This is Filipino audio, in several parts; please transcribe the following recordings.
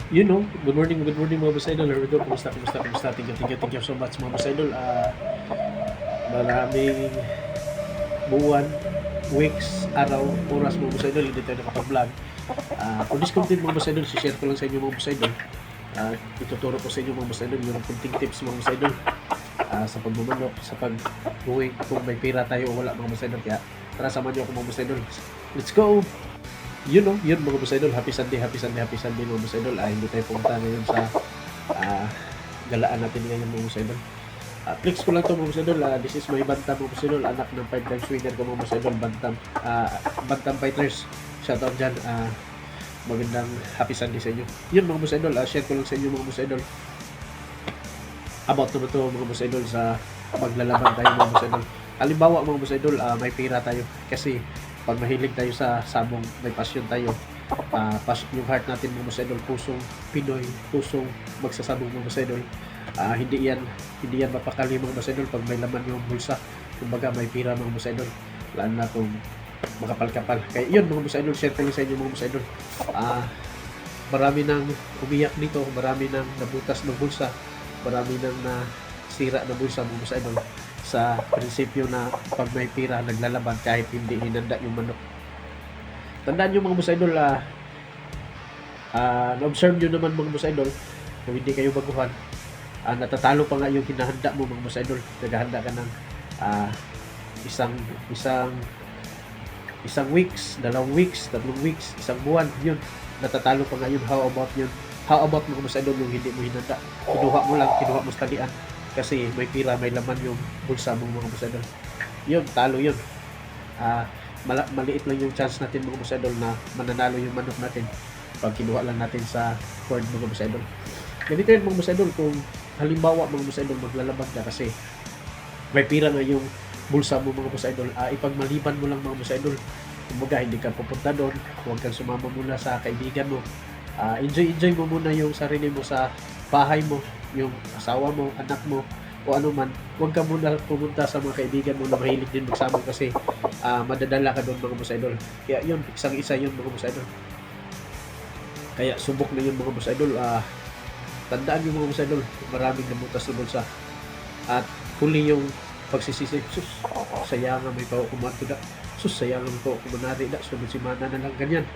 Good morning mga boss idol. Here we go. Kumusta? Thank you so much mga boss idol. Maraming buwan, weeks, araw, oras mga boss idol, hindi tayo nakapag-vlog. For this content mga boss idol, share ko lang sa inyo mga boss idol. Ituturo ko sa inyo mga boss idol yung kunting tips mga boss idol sa pagbumanok, sa pag-uwi, kung may pira tayo o wala mga boss idol. Kaya tara, samahan niyo ako mga boss idol. Let's go! Yun mga boss idol, happy Sunday mga boss idol. Hindi tayo pumunta ngayon sa galaan natin ngayon mga boss idol. Flex ko lang to mga boss idol. This is my Bantam mga boss idol, anak ng 5 times winner ko mga boss idol, Bantam Fighters. Shoutout dyan. Magandang happy Sunday sa inyo. Yun mga boss idol, share ko lang sa inyo mga boss idol about naman to mga boss idol sa maglalaban tayo mga boss idol. Halimbawa mga boss idol, may pira tayo kasi pag mahilig tayo sa sabong, may passion tayo, yung heart natin mga boss idol, pusong Pinoy, pusong magsasabong mga boss idol. Hindi yan mapakali mga boss idol pag may laman yung bulsa. Kumbaga may pira mga boss idol, lalo na kung makapal-kapal. Kaya yun mga boss idol, share ko lang sa inyo mga boss idol. Marami nang umiyak dito, marami nang nabutas ng bulsa, marami nang nasira na bulsa mga boss idol sa prinsipyo na pag may pira naglalaban kahit hindi hinanda yung manok. Tandaan nyo mga boss idol, na-observe nyo naman mga boss idol, kung hindi kayo baguhan, natatalo pa nga yung hinahanda mo mga boss idol. Naghahanda ka ng isang weeks, 2 weeks, 3 weeks, isang buwan, yun natatalo pa nga yun. How about mga boss idol yung hindi mo hinanda? Kinuha mo sa talian kasi may pira, may laman yung bulsa mo mga boss idol. Yun, talo yun. Maliit lang yung chance natin mga boss idol na mananalo yung manok natin pag kinuha lang natin sa cord mga boss idol. Ganito yun mga boss idol, kung halimbawa mga boss idol maglalaban ka kasi may pira na yung bulsa mo mga boss idol, ipagmaliban mo lang mga boss idol. Kumbaga hindi ka pupunta doon, huwag kang sumama muna sa kaibigan mo. Enjoy mo muna yung sarili mo sa bahay mo, yung asawa mo, anak mo, o ano man. Huwag ka muna pumunta sa mga kaibigan mo na mahilig din magsabong kasi madadala ka doon mga boss idol. Kaya yun, isang-isa yun mga boss idol. Kaya subok na yun mga boss idol. Tandaan yung mga boss idol, maraming namutas na bulsa. At huli yung pagsisisi, sus, sayangan may paukuman ko da. Sus, sayangan may paukuman nari da. Sunod si mana na lang ganyan.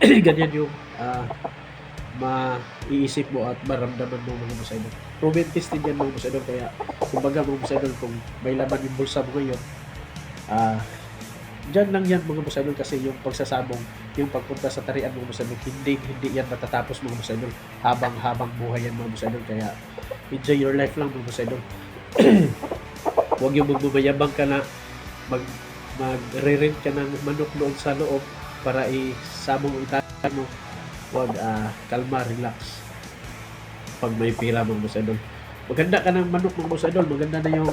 Ganyan yung maiisip mo at maramdaman mo mga boss idol. Proven tested yan mga boss idol. Kaya kumbaga mga boss idol, kung may laman yung bulsa mo ngayon, dyan lang yan mga boss idol, kasi yung pagsasabong, yung pagpunta sa tarian mga boss idol, hindi yan matatapos mga boss idol. Habang buhay yan mga boss idol. Kaya enjoy your life lang mga boss idol. Huwag yung magbumayabang ka na magre-rent ka ng manok doon sa loob para isabong itan mo. Huwag, kalma, relax. Pag may pira mga boss idol, maganda ka ng manok mga boss idol, maganda na yung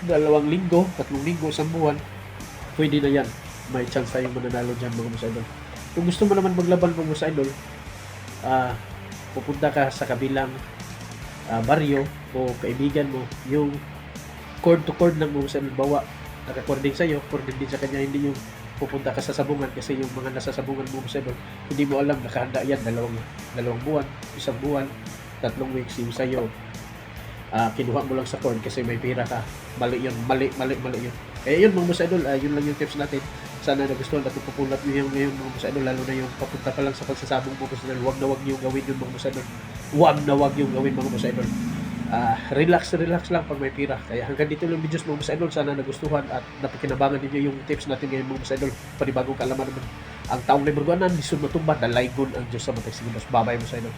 dalawang linggo, 3 linggo, 1 buwan, pwede na yan. May chance tayong mananalo dyan mga boss idol. Kung gusto mo naman maglaban mga boss idol, pupunta ka sa kabilang baryo o kaibigan mo, yung cord to cord ng mga boss idol, bawa naka-cording sa'yo, cording din sa kanya, hindi yung pupunta ka sa sabungan, kasi yung mga nasa sabungan mo boss idol, hindi mo alam, nakahanda yan dalawang buwan, 1 buwan, 3 weeks. Yung sa'yo, kinuha mo lang sa cord kasi may pira ka. Mali yun. Kaya yun mga boss idol, yun lang yung tips natin. Sana nagustuhan natin, pupulat nyo yung ngayon mga boss idol, lalo na yung papunta pa lang sa pagsasabong mga boss idol. Huwag nyo gawin yun mga boss idol. Huwag yung gawin mga boss idol. Relax lang pag may pira. Kaya hanggang dito yung videos mga boss idol. Sana nagustuhan at napakinabangan ninyo yung tips natin ngayon mga boss idol. Panibagong kaalaman naman. Ang taong libre guanan, lisod matumba, dalaygon ang Diyos sa matay. Sige boss, babay boss idol.